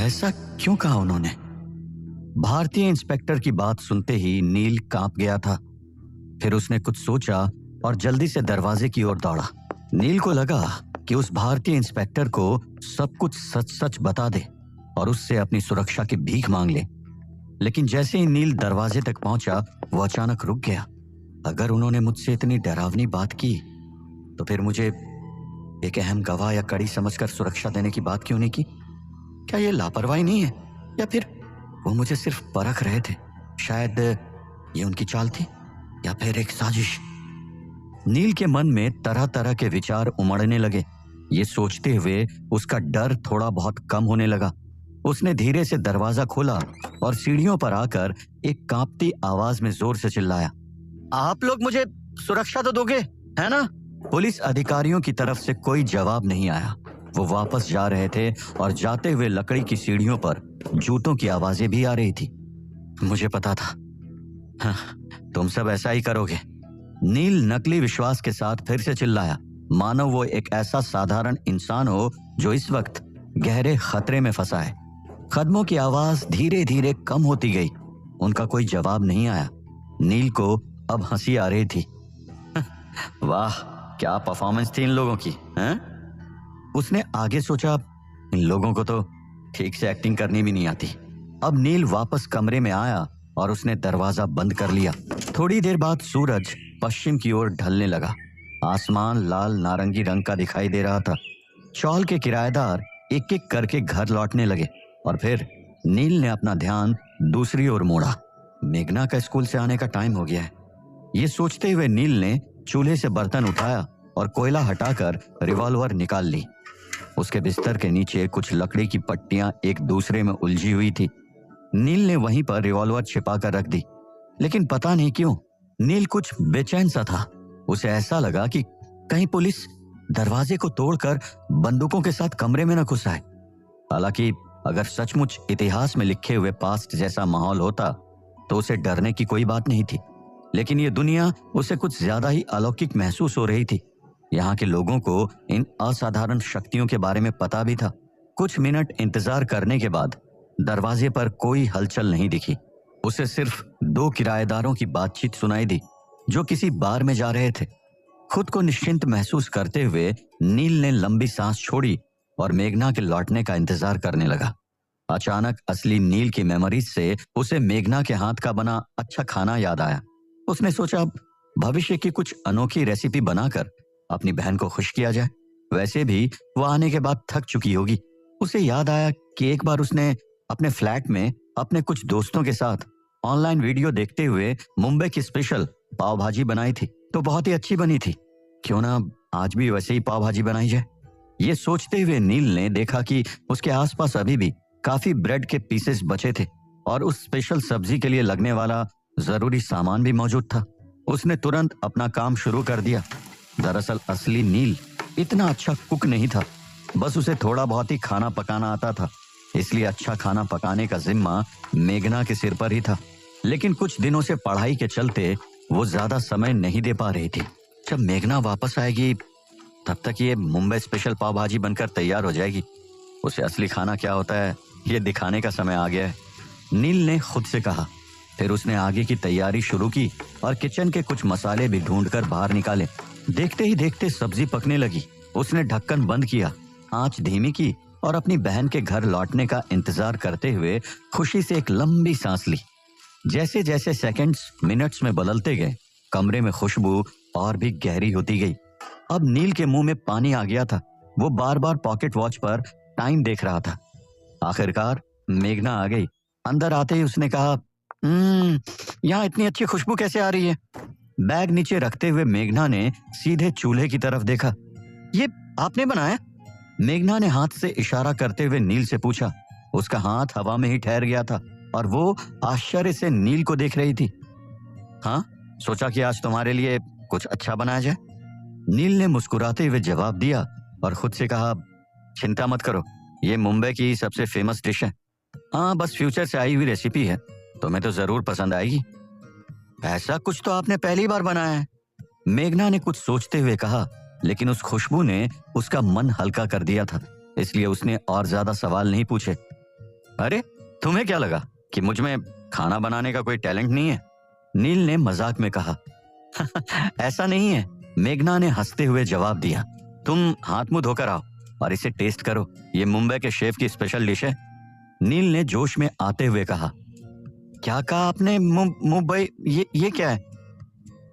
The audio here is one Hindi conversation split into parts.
ऐसा क्यों कहा उन्होंने? भारतीय इंस्पेक्टर की बात सुनते ही नील कांप गया था। फिर उसने कुछ सोचा और जल्दी से दरवाजे की ओर दौड़ा। नील को लगा कि उस भारतीय इंस्पेक्टर को सब कुछ सच सच बता दे और उससे अपनी सुरक्षा की भीख मांग ले। लेकिन जैसे ही नील दरवाजे तक पहुंचा, वो अचानक रुक गया। अगर उन्होंने मुझसे इतनी डरावनी बात की तो फिर मुझे एक अहम गवाह या कड़ी समझकर सुरक्षा देने की बात क्यों नहीं की? क्या ये लापरवाही नहीं है, या फिर वो मुझे सिर्फ परख रहे थे? शायद ये उनकी चाल थी या फिर एक साजिश। नील के मन में तरह तरह के विचार उमड़ने लगे। ये सोचते हुए उसका डर थोड़ा बहुत कम होने लगा। उसने धीरे से दरवाजा खोला और सीढ़ियों पर आकर एक कांपती आवाज में जोर से चिल्लाया, आप लोग मुझे सुरक्षा तो दोगे, है ना? पुलिस अधिकारियों की तरफ से कोई जवाब नहीं आया। वो वापस जा रहे थे और जाते हुए लकड़ी की सीढ़ियों पर जूतों की आवाजें भी आ रही थी। मुझे पता था, हाँ, तुम सब ऐसा ही करोगे। नील नकली विश्वास के साथ फिर से चिल्लाया, मानो वो एक ऐसा साधारण इंसान हो जो इस वक्त गहरे खतरे में फंसा है। कदमों की आवाज धीरे धीरे कम होती गई। उनका कोई जवाब नहीं आया। नील को अब हंसी आ रही थी। वाह, क्या परफॉर्मेंस थी इन लोगों की, हैं? उसने आगे सोचा, इन लोगों को तो ठीक से एक्टिंग करनी भी नहीं आती। अब नील वापस कमरे में आया और उसने दरवाजा बंद कर लिया। थोड़ी देर बाद सूरज पश्चिम की ओर ढलने लगा। आसमान लाल नारंगी रंग का दिखाई दे रहा था। चौल के किराएदार एक एक करके घर लौटने लगे और फिर नील ने अपना ध्यान दूसरी ओर मोड़ा। मेघना का स्कूल से आने का टाइम हो गया है। ये सोचते हुए नील ने चूल्हे से बर्तन उठाया और कोयला हटाकर रिवॉल्वर निकाल ली। उसके बिस्तर के नीचे कुछ लकड़ी की पट्टियां एक दूसरे में उलझी हुई थी। नील ने वहीं पर रिवॉल्वर छिपा कर रख दी। लेकिन पता नहीं क्यों नील कुछ बेचैन सा था। उसे ऐसा लगा कि कहीं पुलिस दरवाजे को तोड़कर बंदूकों के साथ कमरे में न घुस आए। हालांकि अगर सचमुच इतिहास में लिखे हुए पास्ट जैसा माहौल होता तो उसे डरने की कोई बात नहीं थी। लेकिन ये दुनिया उसे कुछ ज्यादा ही अलौकिक महसूस हो रही थी। यहाँ के लोगों को इन असाधारण शक्तियों के बारे में पता भी था। कुछ मिनट इंतजार करने के बाद दरवाजे पर कोई हलचल नहीं दिखी। उसे सिर्फ दो किराएदारों की बातचीत सुनाई दी जो किसी बार में जा रहे थे। खुद को निश्चिंत महसूस करते हुए नील ने लंबी सांस छोड़ी और मेघना के लौटने का इंतजार करने लगा। अचानक असली नील की मेमोरीज से उसे मेघना के हाथ का बना अच्छा खाना याद आया। उसने सोचा, भविष्य की कुछ अनोखी रेसिपी बनाकर अपनी बहन को खुश किया जाए। वैसे भी वो आने के बाद थक चुकी होगी। उसे याद आया कि एक बार उसने अपने फ्लैट में अपने कुछ दोस्तों के साथ ऑनलाइन वीडियो देखते हुए मुंबई की स्पेशल पाव भाजी बनाई थी, तो बहुत ही अच्छी बनी थी। क्यों ना आज भी वैसे ही पाव भाजी बनाई जाए। ये सोचते हुए नील ने देखा कि उसके आसपास अभी भी काफी ब्रेड के पीसेस बचे थे और उस स्पेशल सब्जी के लिए लगने वाला जरूरी सामान भी मौजूद था। उसने तुरंत अपना काम शुरू कर दिया। दरअसल असली नील इतना अच्छा कुक नहीं था, बस उसे थोड़ा बहुत ही खाना पकाना आता था। इसलिए अच्छा खाना पकाने का जिम्मा मेघना के सिर पर ही था। लेकिन कुछ दिनों से पढ़ाई के चलते वो ज्यादा समय नहीं दे पा रही थी। जब मेघना वापस आएगी तब तक ये मुंबई स्पेशल पाव भाजी बनकर तैयार हो जाएगी। उसे असली खाना क्या होता है ये दिखाने का समय आ गया है, नील ने खुद से कहा। फिर उसने आगे की तैयारी शुरू की और किचन के कुछ मसाले भी ढूंढकर बाहर निकाले। देखते ही देखते सब्जी पकने लगी। उसने ढक्कन बंद किया, आंच धीमी की और अपनी बहन के घर लौटने का इंतजार करते हुए खुशी से एक लंबी सांस ली। जैसे जैसे सेकंड्स मिनट्स में बदलते गए, कमरे में खुशबू और भी गहरी होती गई। अब नील के मुंह में पानी आ गया था। वो बार बार पॉकेट वॉच पर टाइम देख रहा था। आखिरकार मेघना आ गई। अंदर आते ही उसने कहा, यहाँ इतनी अच्छी खुशबू कैसे आ रही है? बैग नीचे रखते हुए मेघना ने सीधे चूल्हे की तरफ देखा। ये आपने बनाया? मेघना ने हाथ से इशारा करते हुए नील से पूछा। उसका हाथ हवा में ही ठहर गया था और वो आश्चर्य से नील को देख रही थी। हाँ, सोचा कि आज तुम्हारे लिए कुछ अच्छा बनाया जाए। नील ने मुस्कुराते हुए जवाब दिया और खुद से कहा, चिंता मत करो, ये मुंबई की सबसे फेमस डिश है। हाँ, बस फ्यूचर से आई हुई रेसिपी है, तुम्हें तो जरूर पसंद आएगी। ऐसा कुछ तो आपने पहली बार बनाया है, मेघना ने कुछ सोचते हुए कहा। लेकिन उस खुशबू ने उसका मन हल्का कर दिया था, इसलिए उसने और ज्यादा सवाल नहीं पूछे। अरे तुम्हें क्या लगा कि मुझ में खाना बनाने का कोई टैलेंट नहीं है? नील ने मजाक में कहा। ऐसा नहीं है, मेघना ने हंसते हुए जवाब दिया। तुम हाथ मुंह धोकर आओ और इसे टेस्ट करो, ये मुंबई के शेफ की स्पेशल डिश है। नील ने जोश में आते हुए कहा। क्या कहा आपने? मुंबई? ये क्या है?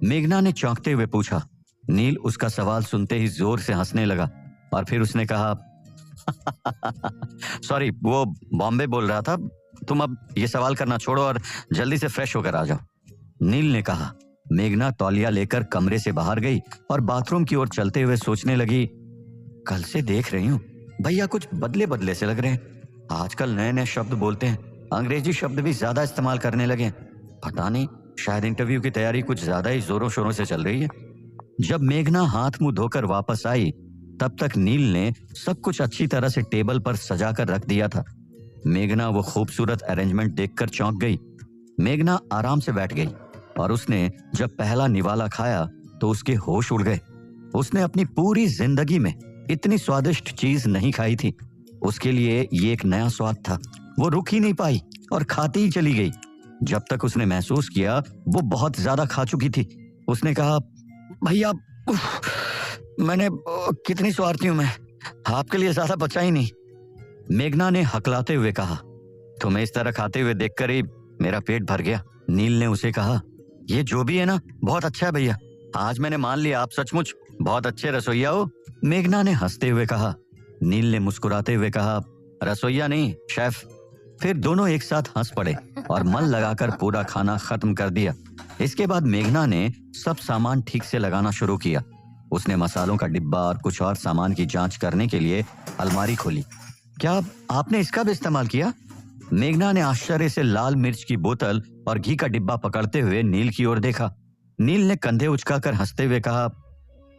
मेघना ने चौंकते हुए पूछा। नील उसका सवाल सुनते ही जोर से हंसने लगा और फिर उसने कहा, सॉरी, वो बॉम्बे बोल रहा था। तुम अब ये सवाल करना छोड़ो और जल्दी से फ्रेश होकर आ जाओ। नील ने कहा। मेघना तौलिया लेकर कमरे से बाहर गई और बाथरूम की ओर चलते हुए सोचने लगी, कल से देख रही हूँ भैया कुछ बदले बदले से लग रहे हैं। आजकल नए नए शब्द बोलते हैं, अंग्रेजी शब्द भी ज्यादा इस्तेमाल करने लगे हैं। पता नहीं, शायद इंटरव्यू की तैयारी कुछ ज्यादा ही जोरों शोरों से चल रही है। जब मेघना हाथ मुंह धोकर वापस आई तब तक नील ने सब कुछ अच्छी तरह से टेबल पर सजा कर रख दिया था। मेघना वो खूबसूरत अरेंजमेंट देखकर चौंक गई। मेघना आराम से बैठ गई और उसने जब पहला निवाला खाया तो उसके होश उड़ गए। उसने अपनी पूरी जिंदगी में इतनी स्वादिष्ट चीज नहीं खाई थी। उसके लिए ये एक नया स्वाद था। वो रुक ही नहीं पाई और खाती ही चली गई जब तक उसने महसूस किया वो बहुत ज्यादा खा चुकी थी। उसने कहा, भैया मैंने कितनी स्वार्थी हूं मैं, आपके लिए ज्यादा बचा ही नहीं। मेघना ने हकलाते हुए कहा। तुम्हें इस तरह खाते हुए देखकर ही मेरा पेट भर गया। नील ने उसे कहा, ये जो भी है ना बहुत अच्छा है भैया, आज मैंने मान लिया आप सचमुच बहुत अच्छे रसोइया हो। मेघना ने हंसते हुए कहा। नील ने मुस्कुराते हुए कहा, रसोइया नहीं, शेफ। फिर दोनों एक साथ हंस पड़े और मन लगाकर पूरा खाना खत्म कर दिया। इसके बाद मेघना ने सब सामान ठीक से लगाना शुरू किया। उसने मसालों का डिब्बा और कुछ और सामान की जांच करने के लिए अलमारी खोली। क्या आपने इसका भी इस्तेमाल किया? मेघना ने आश्चर्य से लाल मिर्च की बोतल और घी का डिब्बा पकड़ते हुए नील की ओर देखा। नील ने कंधे उचकाकर हंसते हुए कहा,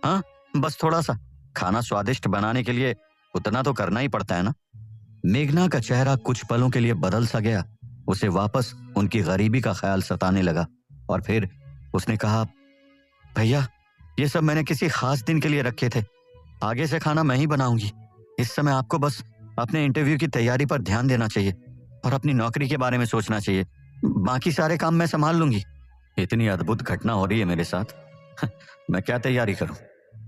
हाँ बस थोड़ा सा, खाना स्वादिष्ट बनाने के लिए उतना तो करना ही पड़ता है ना। मेघना का चेहरा कुछ पलों के लिए बदल सा गया। उसे वापस उनकी गरीबी का ख्याल सताने लगा और फिर उसने कहा, भैया ये सब मैंने किसी खास दिन के लिए रखे थे, आगे से खाना मैं ही बनाऊंगी। इस समय आपको बस अपने इंटरव्यू की तैयारी पर ध्यान देना चाहिए और अपनी नौकरी के बारे में सोचना चाहिए। बाकी सारे काम मैं संभाल लूंगी। इतनी अद्भुत घटना हो रही है मेरे साथ, मैं क्या तैयारी करूं?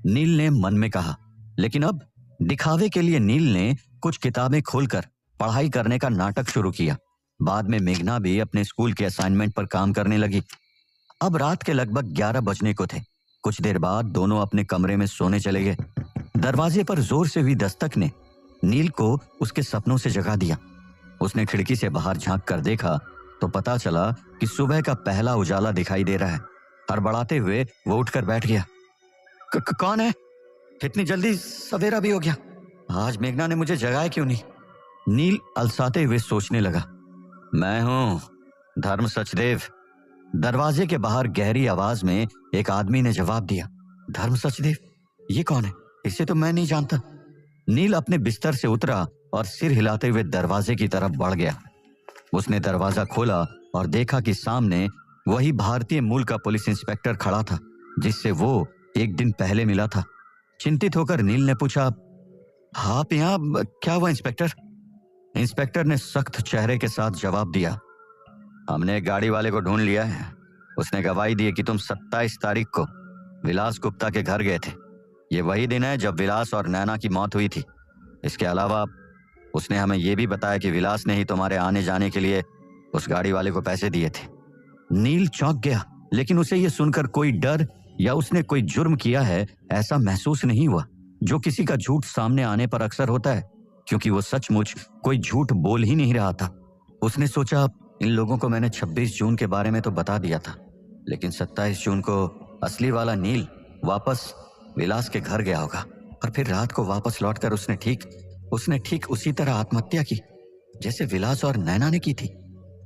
नील ने मन में कहा। लेकिन अब दिखावे के लिए नील ने कुछ किताबें खोलकर पढ़ाई करने का नाटक शुरू किया। बाद में मेघना भी अपने स्कूल के असाइनमेंट पर काम करने लगी। अब रात के लगभग 11 बजने को थे। कुछ देर बाद दोनों अपने कमरे में सोने चले गए। दरवाजे पर जोर से हुई दस्तक ने नील को उसके सपनों से जगा दिया। उसने खिड़की से बाहर झांक कर देखा तो पता चला कि सुबह का पहला उजाला दिखाई दे रहा है। हड़बड़ाते हुए वो उठकर बैठ गया। कौन है? इतनी जल्दी सवेरा भी हो गया, आज मेघना ने मुझे जगाया क्यों नहीं? नील अलसाते हुए सोचने लगा। मैं हूं धर्म सचदेव। दरवाजे के बाहर गहरी आवाज में एक आदमी ने जवाब दिया। धर्म सचदेव? ये कौन है? इसे तो मैं नहीं जानता। नील अपने बिस्तर से उतरा और सिर हिलाते हुए दरवाजे की तरफ बढ़ गया। उसने दरवाजा खोला और देखा कि सामने वही भारतीय मूल का पुलिस इंस्पेक्टर खड़ा था जिससे वो एक दिन पहले मिला था। चिंतित होकर नील ने पूछा, आप यहाँ क्या हुआ इंस्पेक्टर? इंस्पेक्टर ने सख्त चेहरे के साथ जवाब दिया, हमने एक गाड़ी वाले को ढूंढ लिया है। उसने गवाही दी कि तुम 27 तारीख को विलास गुप्ता के घर गए थे। ये वही दिन है जब विलास और नैना की मौत हुई थी। इसके अलावा उसने हमें यह भी बताया कि विलास ने ही तुम्हारे आने जाने के लिए उस गाड़ी वाले को पैसे दिए थे। नील चौंक गया, लेकिन उसे यह सुनकर कोई डर या उसने कोई जुर्म किया है ऐसा महसूस नहीं हुआ, जो किसी का झूठ सामने आने पर अक्सर होता है, क्योंकि वो सचमुच कोई झूठ बोल ही नहीं रहा था। उसने सोचा, इन लोगों को मैंने 26 जून के बारे में तो बता दिया था, लेकिन 27 जून को असली वाला नील वापस विलास के घर गया होगा और फिर रात को वापस लौटकर उसने ठीक उसी तरह आत्महत्या की जैसे विलास और नैना ने की थी।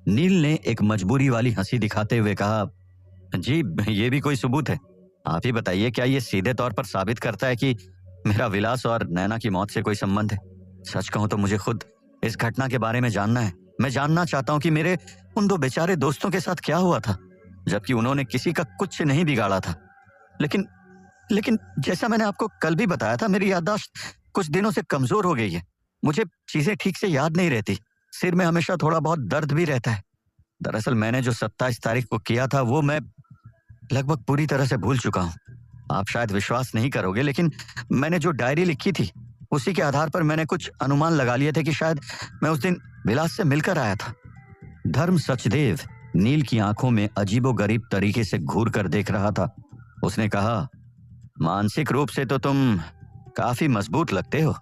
नील ने एक मजबूरी वाली हंसी दिखाते हुए कहा, जी ये भी कोई सबूत है? आप ही बताइए, क्या ये सीधे तौर पर साबित करता है कि मेरा विलास और नैना की मौत से कोई संबंध है? सच कहूं तो मुझे खुद इस घटना के बारे में जानना है। मैं जानना चाहता हूं कि मेरे उन दो बेचारे दोस्तों के साथ क्या हुआ था, जबकि उन्होंने किसी का कुछ नहीं बिगाड़ा था। लेकिन जैसा मैंने आपको कल भी बताया था, मेरी याददाश्त कुछ दिनों से कमजोर हो गई है। मुझे चीजें ठीक से याद नहीं रहती। सिर में हमेशा थोड़ा बहुत दर्द भी रहता है। दरअसल मैंने जो 27 तारीख को किया था वो मैं लगभग पूरी तरह से भूल चुका हूँ। आप शायद विश्वास नहीं करोगे, लेकिन मैंने जो डायरी लिखी थी उसी के आधार पर मैंने कुछ अनुमान लगा लिए थे कि शायद मैं उस दिन विलास से मिलकर आया था। धर्म सचदेव नील की आंखों में अजीबोगरीब तरीके से घूर कर देख रहा था। उसने कहा, मानसिक रूप से तो तुम काफी मजबूत लगते हो।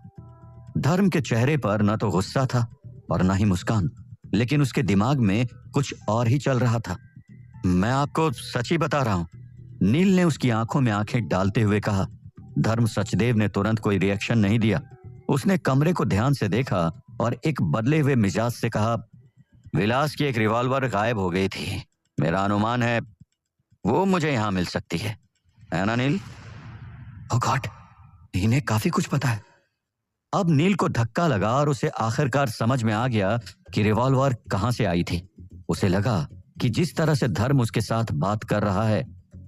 धर्म के चेहरे पर न तो गुस्सा था और न ही मुस्कान, लेकिन उसके दिमाग में कुछ और ही चल रहा था। मैं आपको सच ही बता रहा हूं, नील ने उसकी आंखों में आंखें डालते हुए कहा। धर्म सचदेव ने तुरंत कोई रिएक्शन नहीं दिया। उसने कमरे को ध्यान से देखा और एक बदले हुए मिजाज से कहा, विलास की एक रिवॉल्वर गायब हो गई थी। मेरा अनुमान है वो मुझे यहां मिल सकती है ना नील? ओह गॉड, इन्हें काफी कुछ पता है। अब नील को धक्का लगा और उसे आखिरकार समझ में आ गया कि रिवॉल्वर कहां से आई थी। उसे लगा कि जिस तरह से धर्म उसके साथ बात कर रहा है,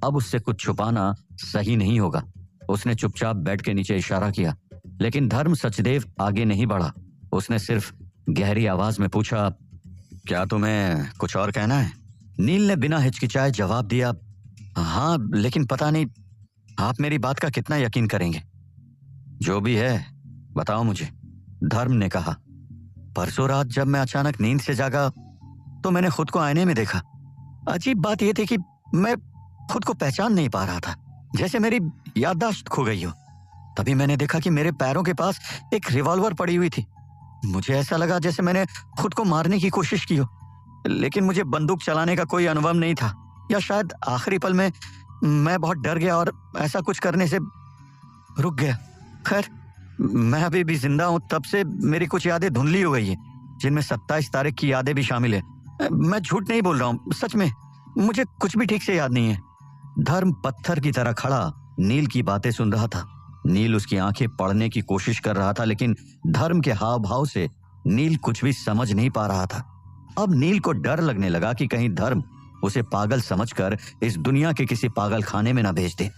अब उससे कुछ छुपाना सही नहीं होगा। उसने चुपचाप बेड के नीचे इशारा किया, लेकिन धर्म सचदेव आगे नहीं बढ़ा। उसने सिर्फ गहरी आवाज में पूछा, क्या तुम्हें कुछ और कहना है? नील ने बिना हिचकिचाए जवाब दिया, हाँ, लेकिन पता नहीं आप मेरी बात का कितना यकीन करेंगे। जो भी है बताओ मुझे, धर्म ने कहा। परसों रात जब मैं अचानक नींद से जागा तो मैंने खुद को आईने में देखा। अजीब बात यह थी कि मैं खुद को पहचान नहीं पा रहा था, जैसे मेरी याददाश्त खो गई हो। तभी मैंने देखा कि मेरे पैरों के पास एक रिवॉल्वर पड़ी हुई थी। मुझे ऐसा लगा जैसे मैंने खुद को मारने की कोशिश की हो, लेकिन मुझे बंदूक चलाने का कोई अनुभव नहीं था, या शायद आखिरी पल में मैं बहुत डर गया और ऐसा कुछ करने से रुक गया। खैर, मैं अभी भी जिंदा हूं, तब से मेरी कुछ यादें धुंधली हो गई हैं, जिनमें 27 तारीख की यादें भी शामिल है। मैं झूठ नहीं बोल रहा हूं, सच में मुझे कुछ भी ठीक से याद नहीं है। धर्म पत्थर की तरह खड़ा नील की बातें सुन रहा था। नील उसकी आंखें पढ़ने की कोशिश कर रहा था, लेकिन धर्म के हाव भाव से नील कुछ भी समझ नहीं पा रहा था। अब नील को डर लगने लगा कि कहीं धर्म उसे पागल समझकर इस दुनिया के किसी पागल खाने में न भेज दे।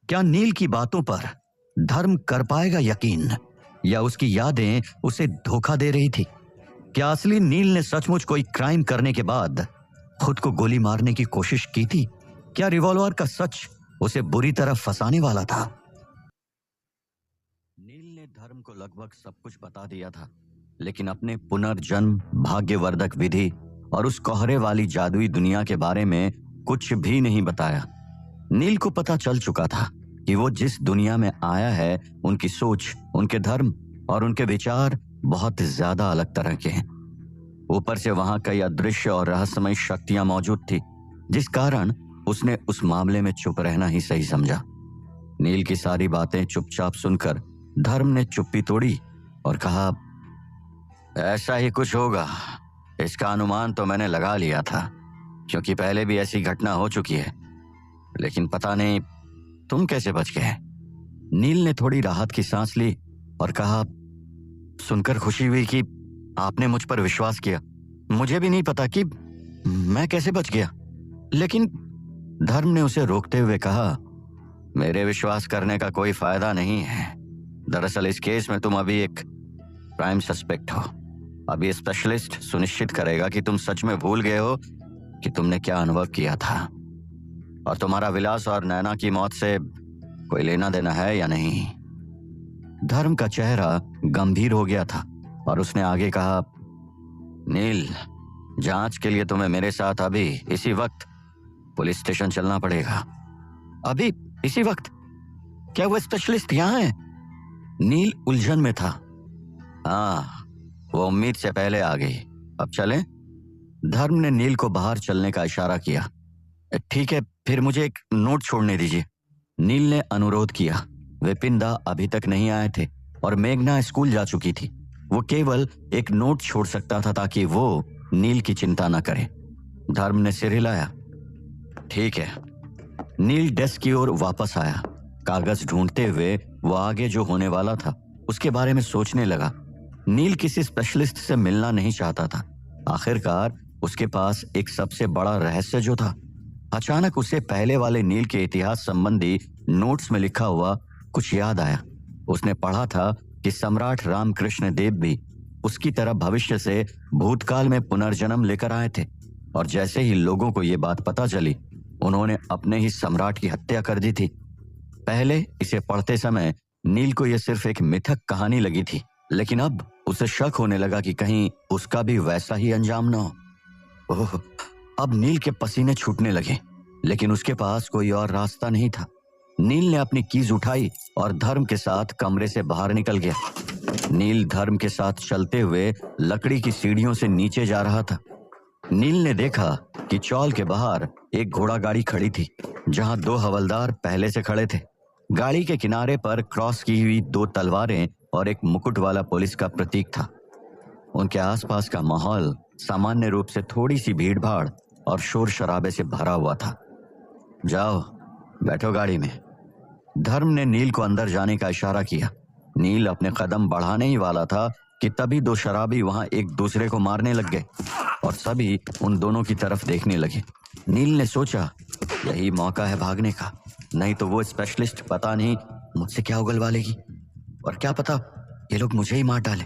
क्या नील की बातों पर धर्म कर पाएगा यकीन, या उसकी यादें उसे धोखा दे रही थी? क्या असली नील ने सचमुच कोई क्राइम करने के बाद खुद को गोली मारने की कोशिश की थी? क्या रिवॉल्वर का सच उसे बुरी तरह फंसाने वाला था? नील ने धर्म को लगभग सब कुछ बता दिया था, लेकिन अपने पुनर्जन्म, भाग्यवर्धक विधि और उस कोहरे वाली जादुई दुनिया के बारे में कुछ भी नहीं बताया। नील को पता चल चुका था कि वो जिस दुनिया में आया है, उनकी सोच, उनके धर्म और उनके विचार बहुत ज्यादा अलग तरह के हैं। ऊपर से वहां कई अदृश्य और रहस्यमय शक्तियां मौजूद थी, जिस कारण उसने उस मामले में चुप रहना ही सही समझा। नील की सारी बातें चुपचाप सुनकर धर्म ने चुप्पी तोड़ी और कहा, ऐसा ही कुछ होगा, इसका अनुमान तो मैंने लगा लिया था, क्योंकि पहले भी ऐसी घटना हो चुकी है। लेकिन पता नहीं तुम कैसे बच गए। नील ने थोड़ी राहत की सांस ली और कहा, सुनकर खुशी हुई कि आपने मुझ पर विश्वास किया। मुझे भी नहीं पता कि मैं कैसे बच गया। लेकिन धर्म ने उसे रोकते हुए कहा, मेरे विश्वास करने का कोई फायदा नहीं है। दरअसल इस केस में तुम अभी एक प्राइम सस्पेक्ट हो। अभी स्पेशलिस्ट सुनिश्चित करेगा कि तुम सच में भूल गए हो कि तुमने क्या अनुभव किया था, और तुम्हारा विलास और नैना की मौत से कोई लेना देना है या नहीं। धर्म का चेहरा गंभीर हो गया था और उसने आगे कहा, नील, जांच के लिए तुम्हें मेरे साथ अभी इसी वक्त पुलिस स्टेशन चलना पड़ेगा। अभी इसी वक्त? क्या वो स्पेशलिस्ट यहाँ है? नील उलझन में था। हाँ, वो उम्मीद से पहले आ गई। अब चलें? धर्म ने नील को बाहर चलने का इशारा किया। ठीक है, फिर मुझे एक नोट छोड़ने दीजिए, नील ने अनुरोध किया। विपिंदा अभी तक नहीं आए थे और मेघना स्कूल जा चुकी थी। वो केवल एक नोट छोड़ सकता था ताकि वो नील की चिंता न करे। धर्म ने सिर हिलाया। ठीक है। नील डेस्क की ओर वापस आया। कागज ढूंढते हुए वो आगे जो होने वाला था उसके बारे में सोचने लगा। नील किसी स्पेशलिस्ट से मिलना नहीं चाहता था। आखिरकार उसके पास एक सबसे बड़ा रहस्य जो था। अचानक उसे पहले वाले नील के इतिहास संबंधी नोट्स में लिखा हुआ कुछ याद आया। उसने पढ़ा था कि सम्राट रामकृष्ण देव भी उसकी तरह भविष्य से भूतकाल में पुनर्जन्म लेकर आए थे। और जैसे ही लोगों को ये बात पता चली, उन्होंने अपने ही सम्राट की हत्या कर दी थी। पहले इसे पढ़ते समय नील को यह सिर्फ एक मिथक कहानी लगी थी, लेकिन अब उसे शक होने लगा कि कहीं उसका भी वैसा ही अंजाम न हो। ओह, अब नील के पसीने छूटने लगे, लेकिन उसके पास कोई और रास्ता नहीं था। नील ने अपनी कीज उठाई और धर्म के साथ कमरे से बाहर निकल गया। नील धर्म के साथ चलते हुए लकड़ी की सीढ़ियों से नीचे जा रहा था। नील ने देखा कि चौल के बाहर एक घोड़ा गाड़ी खड़ी थी, जहां 2 हवलदार पहले से खड़े थे। गाड़ी के किनारे पर क्रॉस की हुई 2 तलवारें और एक मुकुट वाला पुलिस का प्रतीक था। उनके आसपास का माहौल सामान्य रूप से थोड़ी सी भीड़ भाड़ और शोर शराबे से भरा हुआ था। जाओ, बैठो गाड़ी में। धर्म ने नील को अंदर जाने का इशारा किया। नील अपने कदम बढ़ाने ही वाला था कि तभी 2 शराबी वहां एक दूसरे को मारने लग गए और सभी उन दोनों की तरफ देखने लगे। नील ने सोचा, यही मौका है भागने का, नहीं तो वो स्पेशलिस्ट पता नहीं मुझसे क्या उगलवा लेगी, और क्या पता ये लोग मुझे ही मार डाले।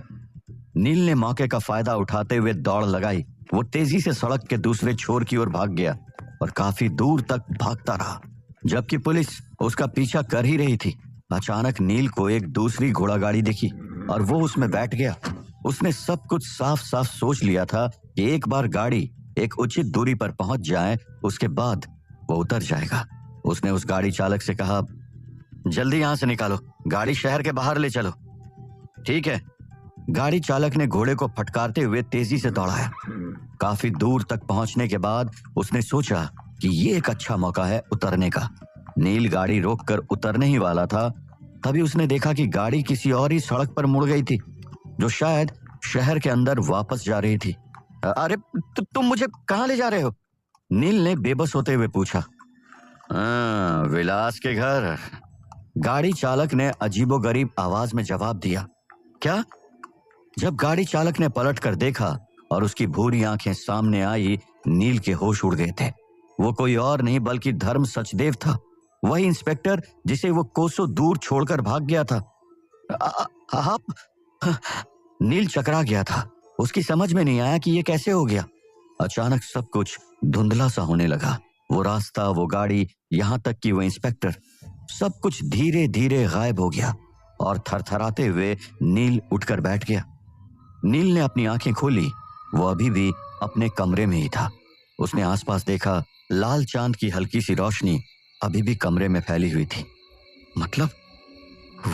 नील ने मौके का फायदा उठाते हुए दौड़ लगाई। वो तेजी से सड़क के दूसरे छोर की ओर भाग गया और काफी दूर तक भागता रहा, जबकि पुलिस उसका पीछा कर ही रही थी। अचानक नील को एक दूसरी घोड़ा गाड़ी दिखी और वो उसमें बैठ गया। उसने सब कुछ साफ साफ सोच लिया था कि एक बार गाड़ी एक उचित दूरी पर पहुंच जाए, उसके बाद वो उतर जाएगा। उसने उस गाड़ी चालक से कहा, जल्दी यहां से निकालो, गाड़ी शहर के बाहर ले चलो। ठीक है। गाड़ी चालक ने घोड़े को फटकारते हुए तेजी से दौड़ाया। काफी दूर तक पहुंचने के बाद उसने सोचा कि ये एक अच्छा मौका है उतरने का। नील गाड़ी रोककर उतरने ही वाला था, तभी उसने देखा कि गाड़ी किसी और ही सड़क पर मुड़ गई थी, जो शायद शहर के अंदर वापस जा रही थी। अरे तुम मुझे कहाँ ले जा रहे हो? नील ने बेबस होते हुए पूछा। विलास के घर, गाड़ी चालक ने अजीबोगरीब आवाज में जवाब दिया। क्या? जब गाड़ी चालक ने पलट कर देखा और उसकी भूरी आंखें सामने आई, नील के होश उड़ गए थे। वो कोई और नहीं बल्कि धर्म सचदेव था, वही इंस्पेक्टर जिसे वो कोसों दूर छोड़कर भाग गया था। आप? नील चकरा गया था। उसकी समझ में नहीं आया कि ये कैसे हो गया। अचानक सब कुछ धुंधला सा होने लगा। वो रास्ता, वो गाड़ी, यहाँ तक कि वो इंस्पेक्टर, सब कुछ धीरे धीरे गायब हो गया और थरथराते हुए नील उठकर बैठ गया। नील ने अपनी आंखें खोली। वो अभी भी अपने कमरे में ही था। उसने आसपास देखा। लाल चांद की हल्की सी रोशनी अभी भी कमरे में फैली हुई थी। मतलब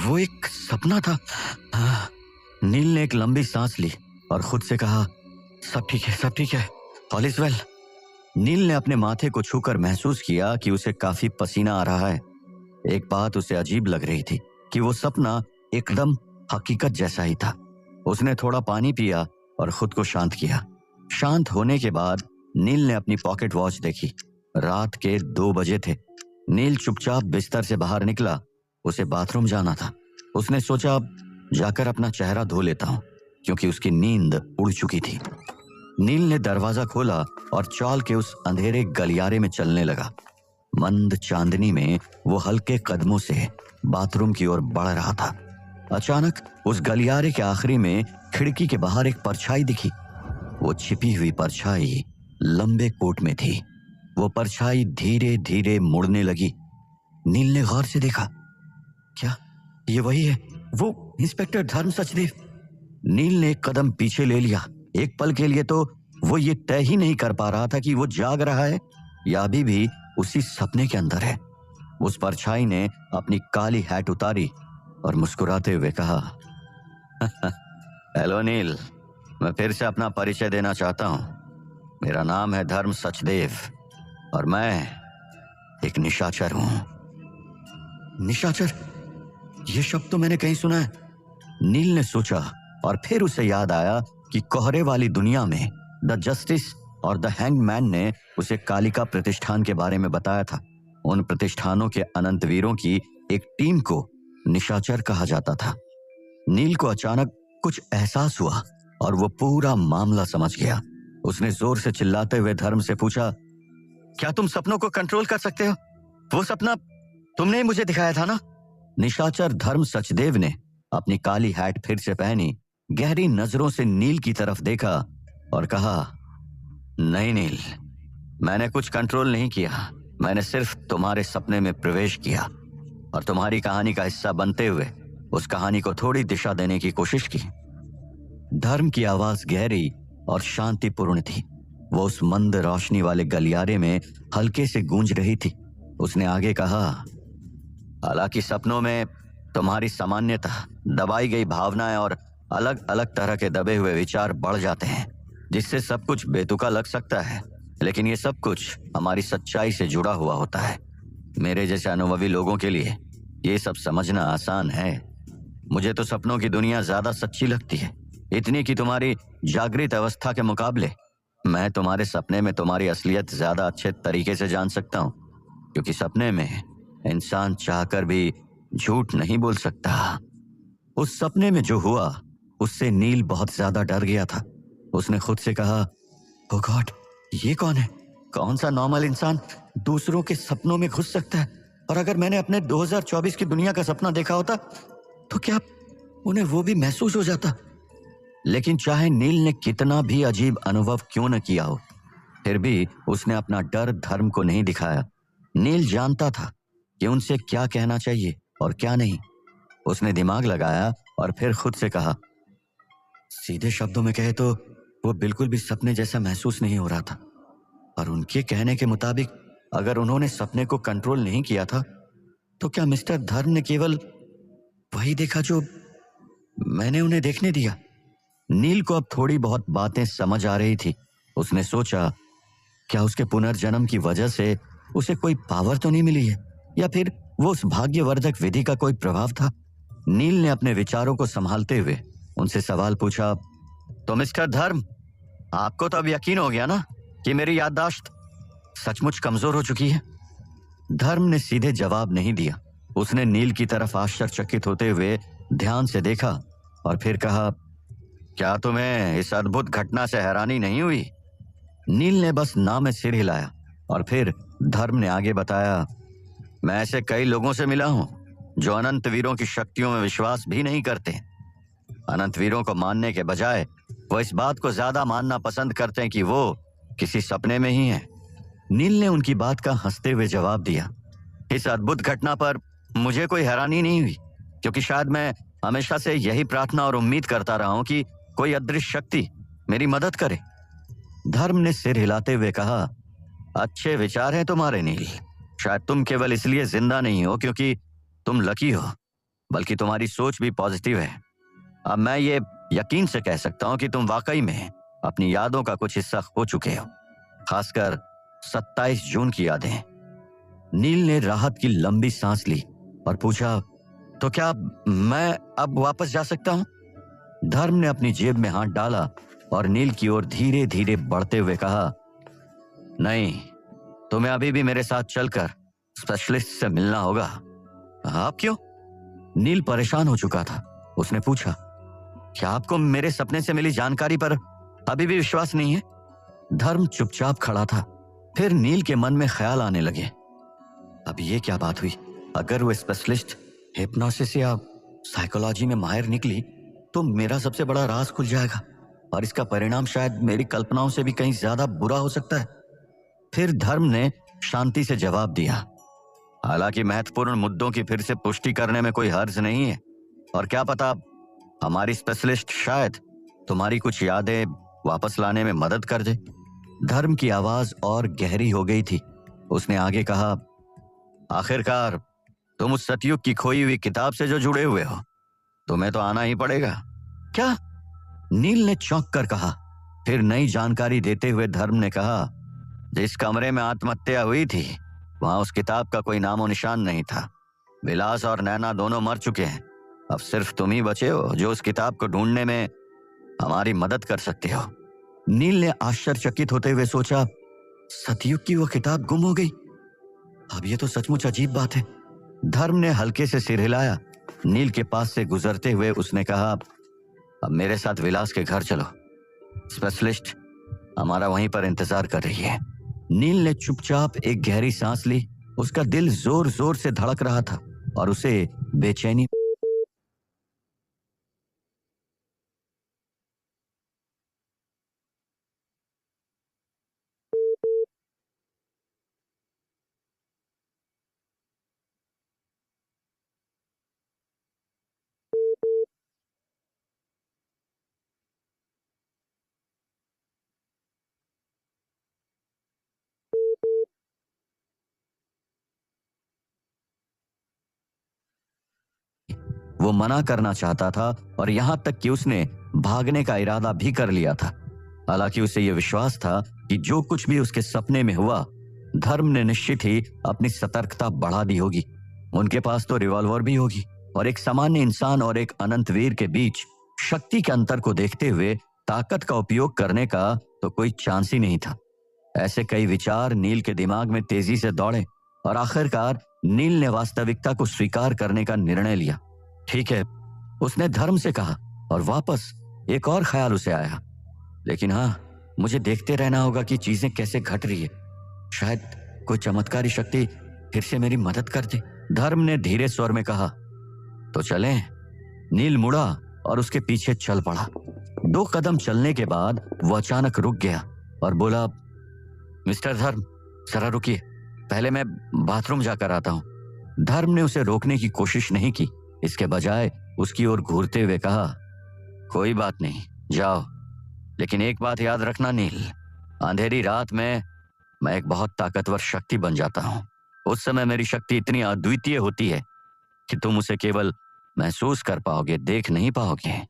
वो एक सपना था। नील ने एक लंबी सांस ली और खुद से कहा, सब ठीक है, सब ठीक है, ऑल इज वेल। नील ने अपने माथे को छूकर महसूस किया कि उसे काफी पसीना आ रहा है। एक बात उसे अजीब लग रही थी कि वो सपना एकदम हकीकत जैसा ही था। उसने थोड़ा पानी पिया और खुद को शांत किया। शांत होने के बाद नील ने अपनी पॉकेट वॉच देखी। रात के 2 बजे थे। नील चुपचाप बिस्तर से बाहर निकला। उसे बाथरूम जाना था। उसने सोचा, जाकर अपना चेहरा धो लेता हूं, क्योंकि उसकी नींद उड़ चुकी थी। नील ने दरवाजा खोला और चौल के उस अंधेरे गलियारे में चलने लगा। मंद चांदनी में वो हल्के कदमों से बाथरूम की ओर बढ़ रहा था। अचानक उस गलियारे के आखिरी में खिड़की के बाहर एक परछाई दिखी। वो छिपी हुई परछाई लंबे कोट में थी। वो परछाई धीरे धीरे मुड़ने लगी। नील ने गौर से देखा। क्या ये वही है, वो इंस्पेक्टर धर्म सचदेव? नील ने एक कदम पीछे ले लिया। एक पल के लिए तो वो ये तय ही नहीं कर पा रहा था कि वो जाग रहा है या अभी भी उसी सपने के अंदर है। उस परछाई ने अपनी काली हैट उतारी और मुस्कुराते हुए कहा, हेलो नील, मैं फिर से अपना परिचय देना चाहता हूं। मेरा नाम है धर्म सचदेव और मैं एक निशाचर हूं। निशाचर? यह शब्द तो मैंने कहीं सुना है। नील ने सोचा और फिर उसे याद आया कि कोहरे वाली दुनिया में द जस्टिस और द हैंग मैन ने उसे कालिका प्रतिष्ठान के बारे में बताया था। उन प्रतिष्ठानों के अनंत वीरों की एक टीम को निशाचर कहा जाता था। नील को अचानक कुछ एहसास हुआ और वो पूरा मामला समझ गया। उसने जोर से चिल्लाते हुए धर्म से पूछा, क्या तुम सपनों को कंट्रोल कर सकते हो? वो सपना तुमने ही मुझे दिखाया था ना? निशाचर धर्म सचदेव ने अपनी काली हैट फिर से पहनी गहरी नजरों से नील की तरफ देखा और कहा, नहीं नील, मैंने कुछ कंट्रोल नहीं किया। मैंने सिर्फ तुम्हारे सपने में प्रवेश किया और तुम्हारी कहानी का हिस्सा बनते हुए उस कहानी को थोड़ी दिशा देने की कोशिश की। धर्म की आवाज गहरी और शांतिपूर्ण थी। वो उस मंद रोशनी वाले गलियारे में हल्के से गूंज रही थी। उसने आगे कहा, हालांकि सपनों में तुम्हारी सामान्यता, दबाई गई भावनाएं और अलग अलग तरह के दबे हुए विचार बढ़ जाते हैं, जिससे सब कुछ बेतुका लग सकता है, लेकिन ये सब कुछ हमारी सच्चाई से जुड़ा हुआ होता है। मेरे जैसे अनुभवी लोगों के लिए ये सब समझना आसान है। मुझे तो सपनों की दुनिया ज्यादा सच्ची लगती है, इतनी कि तुम्हारी जागृत अवस्था के मुकाबले मैं तुम्हारे सपने में तुम्हारी असलियत ज्यादा अच्छे तरीके से जान सकता हूँ, क्योंकि सपने में इंसान चाहकर भी झूठ नहीं बोल सकता। उस सपने में जो हुआ उससे नील बहुत ज्यादा डर गया था। उसने खुद से कहा, ओ गॉड, ये कौन है? कौन सा नॉर्मल इंसान दूसरों के सपनों में घुस सकता है? और अगर मैंने अपने 2024 की दुनिया का सपना देखा होता तो क्या उन्हें वो भी महसूस हो जाता? लेकिन चाहे नील ने कितना भी अजीब अनुभव क्यों न किया हो, फिर भी उसने अपना डर धर्म को नहीं दिखाया। नील जानता था कि उनसे क्या कहना चाहिए और क्या नहीं। उसने दिमाग लगाया और फिर खुद से कहा, सीधे शब्दों में कहे तो वो बिल्कुल भी सपने जैसा महसूस नहीं हो रहा था। और उनके कहने के मुताबिक अगर उन्होंने सपने को कंट्रोल नहीं किया था तो क्या मिस्टर धर्म ने केवल वही देखा जो मैंने उन्हें देखने दिया? नील को अब थोड़ी बहुत बातें समझ आ रही थी। उसने सोचा, क्या उसके पुनर्जन्म की वजह से उसे कोई पावर तो नहीं मिली है, या फिर वो उस भाग्यवर्धक विधि का कोई प्रभाव था? नील ने अपने विचारों को संभालते हुए उनसे सवाल पूछा, तो मिस्टर धर्म, आपको तो अब यकीन हो गया ना कि मेरी याददाश्त सचमुच कमजोर हो चुकी है? धर्म ने सीधे जवाब नहीं दिया। उसने नील की तरफ आश्चर्यचकित होते हुए ध्यान से देखा और फिर कहा, क्या तुम्हें इस अद्भुत घटना से हैरानी नहीं हुई? नील ने बस ना में सिर हिलाया और फिर धर्म ने आगे बताया, मैं ऐसे कई लोगों से मिला हूं जो अनंत वीरों की शक्तियों में विश्वास भी नहीं करते। अनंत वीरों को मानने के बजाय वो इस बात को ज्यादा मानना पसंद करते हैं कि वो किसी सपने में ही हैं। नील ने उनकी बात का हंसते हुए जवाब दिया, इस अद्भुत घटना पर मुझे कोई हैरानी नहीं हुई, क्योंकि शायद मैं हमेशा से यही प्रार्थना और उम्मीद करता रहा हूं कि कोई अदृश्य शक्ति मेरी मदद करे। धर्म ने सिर हिलाते हुए कहा, अच्छे विचार हैं तुम्हारे नील। शायद तुम केवल इसलिए जिंदा नहीं हो क्योंकि तुम लकी हो, बल्कि तुम्हारी सोच भी पॉजिटिव है। अब मैं ये यकीन से कह सकता हूं कि तुम वाकई में अपनी यादों का कुछ हिस्सा खो चुके हो, खासकर 27 जून की यादें। नील ने राहत की लंबी सांस ली और पूछा, तो क्या मैं अब वापस जा सकता हूं? धर्म ने अपनी जेब में हाथ डाला और नील की ओर धीरे धीरे बढ़ते हुए कहा, नहीं, तुम्हें अभी भी मेरे साथ चलकर स्पेशलिस्ट से मिलना होगा। आप क्यों? नील परेशान हो चुका था। उसने पूछा, क्या आपको मेरे सपने से मिली जानकारी पर अभी भी विश्वास नहीं है? धर्म चुपचाप खड़ा था। फिर नील के मन में ख्याल आने लगे, अब ये क्या बात हुई? अगर वो स्पेशलिस्ट हिप्नोसिस या साइकोलॉजी में माहिर निकली तो मेरा सबसे बड़ा राज खुल जाएगा और इसका परिणाम शायद मेरी कल्पनाओं से भी कहीं ज्यादा बुरा हो सकता है। फिर धर्म ने शांति से जवाब दिया, हालांकि महत्वपूर्ण मुद्दों की फिर से पुष्टि करने में कोई हर्ज नहीं है, और क्या पता हमारी स्पेशलिस्ट शायद तुम्हारी कुछ यादें वापस लाने में मदद कर दे। धर्म की आवाज और गहरी हो गई थी। उसने आगे कहा, आखिरकार तुम उस सतयुग की खोई हुई किताब से जो जुड़े हुए हो, तुम्हें तो आना ही पड़ेगा। क्या? नील ने चौंक कर कहा। फिर नई जानकारी देते हुए धर्म ने कहा, जिस कमरे में आत्महत्या हुई थी वहां उस किताब का कोई नामो निशान नहीं था। विलास और नैना दोनों मर चुके हैं। अब सिर्फ तुम ही बचे हो जो उस किताब को ढूंढने में हमारी मदद कर सकते हो। नील ने आश्चर्यचकित होते हुए सोचा, सतयुग की वो किताब गुम हो गई? अब ये तो सचमुच अजीब बात है। धर्म ने हल्के से सिर हिलाया। नील के पास से गुजरते हुए उसने कहा, अब मेरे साथ विलास के घर चलो, स्पेशलिस्ट हमारा वहीं पर इंतजार कर रही है। नील ने चुपचाप एक गहरी सांस ली। उसका दिल जोर जोर से धड़क रहा था और उसे बेचैनी वो मना करना चाहता था और यहाँ तक कि उसने भागने का इरादा भी कर लिया था। हालांकि उसे यह विश्वास था कि जो कुछ भी उसके सपने में हुआ, धर्म ने निश्चित ही अपनी सतर्कता बढ़ा दी होगी। उनके पास तो रिवॉल्वर भी होगी और एक सामान्य इंसान और एक अनंत वीर के बीच शक्ति के अंतर को देखते हुए ताकत का उपयोग करने का तो कोई चांस ही नहीं था। ऐसे कई विचार नील के दिमाग में तेजी से दौड़े और आखिरकार नील ने वास्तविकता को स्वीकार करने का निर्णय लिया। ठीक है, उसने धर्म से कहा और वापस एक और ख्याल उसे आया, लेकिन हाँ, मुझे देखते रहना होगा कि चीजें कैसे घट रही है। शायद कोई चमत्कारी शक्ति फिर से मेरी मदद कर दे। धर्म ने धीरे स्वर में कहा, तो चलें। नील मुड़ा और उसके पीछे चल पड़ा। 2 कदम चलने के बाद वो अचानक रुक गया और बोला, मिस्टर धर्म, जरा रुकिए, पहले मैं बाथरूम जाकर आता हूं। धर्म ने उसे रोकने की कोशिश नहीं की, इसके बजाय उसकी ओर घूरते हुए कहा, कोई बात नहीं, जाओ, लेकिन एक बात याद रखना नील, अंधेरी रात में मैं एक बहुत ताकतवर शक्ति बन जाता हूं। उस समय मेरी शक्ति इतनी अद्वितीय होती है कि तुम उसे केवल महसूस कर पाओगे, देख नहीं पाओगे।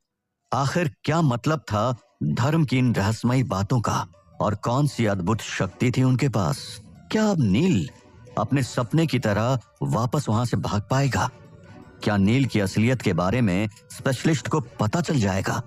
आखिर क्या मतलब था धर्म की इन रहस्यमयी बातों का और कौन सी अद्भुत शक्ति थी उनके पास? क्या अब नील अपने सपने की तरह वापस वहां से भाग पाएगा? क्या नील की असलियत के बारे में स्पेशलिस्ट को पता चल जाएगा?